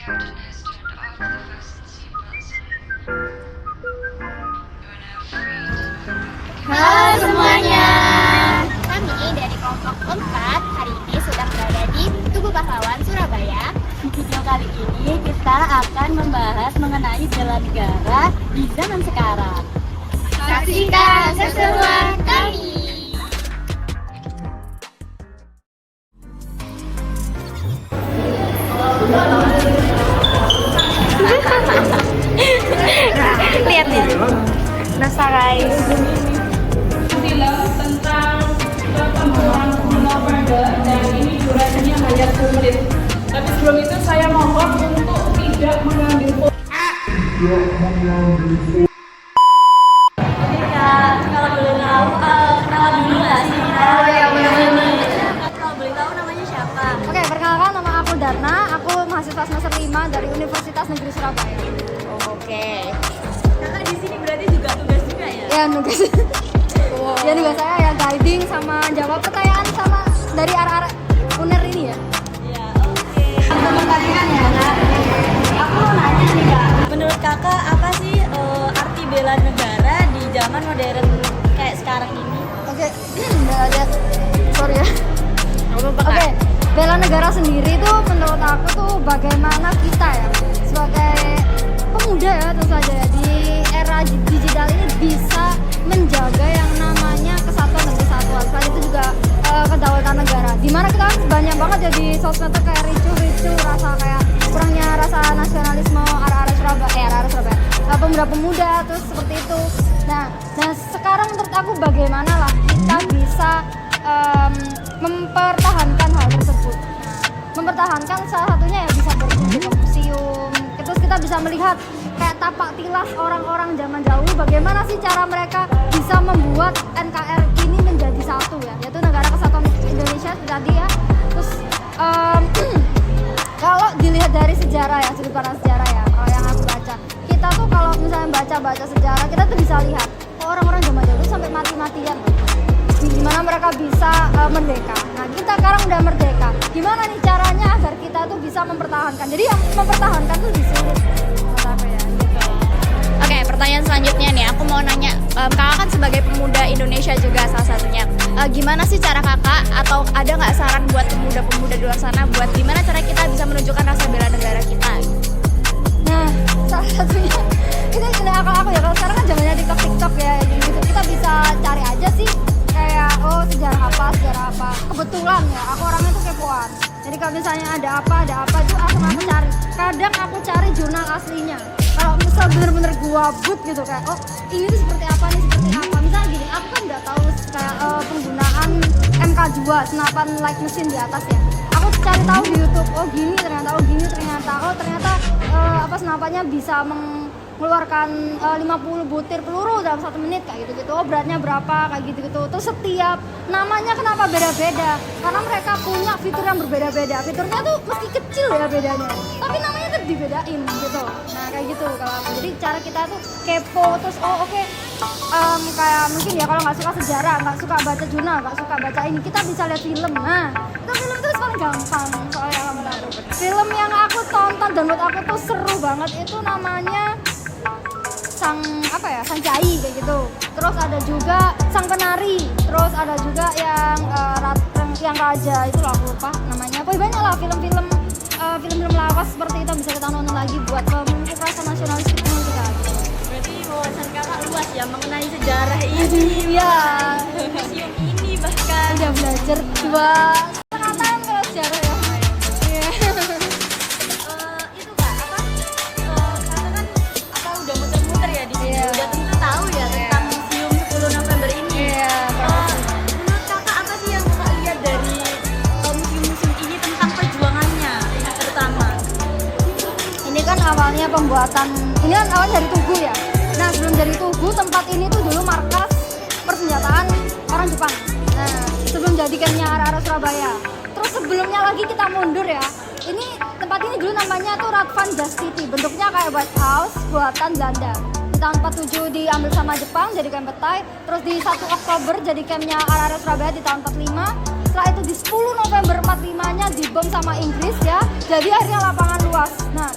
Halo semuanya. Kami dari kelompok 4 hari ini sudah berada di Tugu Pahlawan, Surabaya. Video kali ini kita akan membahas mengenai bela negara di zaman sekarang. Saksikan keseruan kami. Lihat nih. Nasa guys. Tentang pembunuhan Pemuda dan ini durasinya hanya 10 menit. Tapi sebelum itu saya mohon untuk tidak mengambil foto. Kalau boleh tahu, kenalan dulu nggak sih? Oh ya, benar-benar. Kalau boleh tahu namanya siapa? Oke, perkenalkan nama aku Darna, aku mahasiswa semester 5 dari Universitas Negeri Surabaya. Oke. Kakak di sini berarti juga tugas juga ya? Ya, nugas. Ya, nugas saya ya guiding sama jawab pertanyaan sama dari arah-arah UNER ini ya. Iya, oke. Pertanyaan ya, Kak. Aku mau nanya nih, Kak. Menurut Kakak apa sih arti bela negara di zaman modern kayak sekarang ini? Oke, nggak ada. Sorry ya. Oke, bela negara sendiri tuh menurut aku tuh bagaimana kita ya sebagai pemuda ya tentu saja ya, di era digital ini bisa menjaga yang namanya kesatuan dan kesatuan. Selain itu juga kedaulatan negara. Dimana kita kan banyak banget ya di sosmed tuh kayak ricu-ricu rasa kayak kurangnya rasa nasionalisme arah-arah Surabaya, pemuda-pemuda terus seperti itu. Nah sekarang menurut aku bagaimana lah kita bisa mempertahankan hal tersebut. Mempertahankan salah satunya ya bisa berkunjung ke museum. Terus kita bisa melihat kayak tapak tilas orang-orang zaman dahulu bagaimana sih cara mereka bisa membuat NKRI ini menjadi satu ya, yaitu Negara Kesatuan Indonesia tadi ya. Terus kalau dilihat dari sejarah ya, sudut pandang sejarah ya, kalau yang aku baca, kita tuh kalau misalnya baca sejarah kita tuh bisa lihat orang-orang zaman dahulu sampai mati-matian gimana mereka bisa merdeka. Nah kita sekarang udah merdeka, gimana nih caranya agar kita tuh bisa mempertahankan. Jadi yang mempertahankan tuh disuruh apa ya gitu. Oke, pertanyaan selanjutnya nih, aku mau nanya, kakak kan sebagai pemuda Indonesia juga salah satunya, gimana sih cara kakak atau ada nggak saran buat pemuda-pemuda di luar sana buat gimana cara kita bisa menunjukkan rasa bela negara kita? Nah salah satunya itu aku ya, kalau sekarang kan zamannya TikTok ya gitu, kita bisa cari aja sih kayak sejarah apa. Kebetulan ya aku orangnya tuh kepoan, jadi kalau misalnya ada apa itu langsung aku cari. Kadang aku cari jurnal aslinya kalau misal bener-bener gua but gitu kayak ini tuh seperti apa. Misalnya gini, aku kan nggak tahu kayak penggunaan MK2 senapan light mesin di atas ya, aku cari tahu di YouTube. Gini ternyata senapannya bisa mengeluarkan 50 butir peluru dalam 1 menit kayak gitu-gitu. Beratnya berapa kayak gitu-gitu. Terus setiap namanya kenapa beda-beda? Karena mereka punya fitur yang berbeda-beda. Fiturnya tuh meski kecil ya bedanya, tapi namanya tuh dibedain gitu. Nah kayak gitu kalau aku. Jadi cara kita tuh kepo terus oke. Kayak mungkin ya kalau nggak suka sejarah, nggak suka baca jurnal, nggak suka baca ini, kita bisa lihat film. Nah itu film terus paling gampang soalnya film yang aku tonton dan menurut aku tuh seru banget itu namanya Sang Cai kayak gitu. Terus ada juga Sang Penari. Terus ada juga yang Raja itu lah aku lupa namanya. Banyak lah film-film lawas seperti itu bisa kita nonton lagi buat memupuk rasa nasionalis kita. Berarti wawasan kakak luas ya mengenai sejarah ini. Iya. Museum ini bahkan. Udah belajar 2,5 tahun kalau sejarah ya. Itu kak kakak kan udah muter-muter ya di sini. Iya. Udah tentu tahu ya tentang Museum 10 November ini. Iya. Menurut kakak apa sih yang kakak lihat dari museum ini tentang perjuangannya terutama? Ini kan awalnya ini kan awalnya dari Tugu ya. Nah sebelum dari Tugu, tempat ini tuh dulu markas persenjataan orang Jepang. Nah sebelum jadi campnya arah-arah Surabaya. Terus sebelumnya lagi kita mundur ya, ini tempat ini dulu namanya tuh Radvan City. Bentuknya kayak White House buatan Belanda. Di tahun 47 diambil sama Jepang jadi camp Petai. Terus di 1 Oktober jadi campnya arah-arah Surabaya di tahun 45. Setelah itu di 10 November 45 nya dibom sama Inggris ya, jadi akhirnya lapangan luas. Nah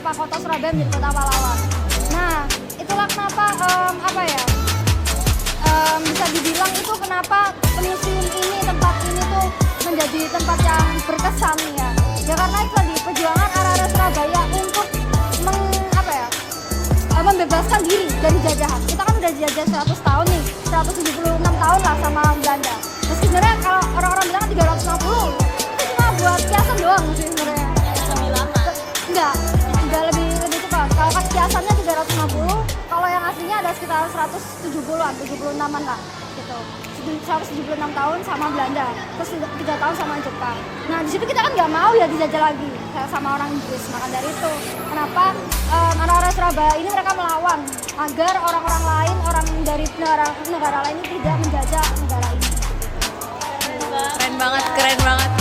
kenapa kota Surabaya menjadi kota pahlawan. Nah, itulah kenapa bisa dibilang itu kenapa museum ini, tempat ini tuh menjadi tempat yang berkesan ya. Ya karena itu tadi perjuangan arah-arah Surabaya untuk membebaskan diri dari jajahan. Kita kan udah dijajah 100 tahun nih, 176 tahun lah sama Belanda. Meski sebenarnya kalau orang-orang bilang 350, itu cuma buat kiasan doang sih sebenarnya. Lebih lama. Enggak lebih cepat. Kalau pas kiasannya 350, kalau yang aslinya ada sekitar 170-an, 76-an lah gitu. 176 tahun sama Belanda, terus 3 tahun sama Jepang. Nah di situ kita kan nggak mau ya dijajah lagi sama orang Inggris. Maka dari itu kenapa anak-anak Surabaya ini mereka melawan agar orang-orang lain, orang dari negara lain ini tidak menjajah negara ini. Keren banget.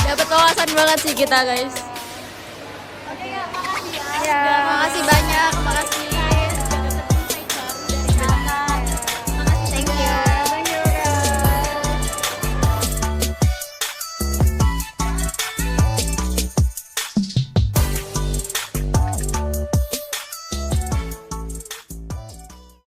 Dapat wawasan banget sih kita guys. Oke ya, makasih ya. Ya. Makasih banyak, makasih.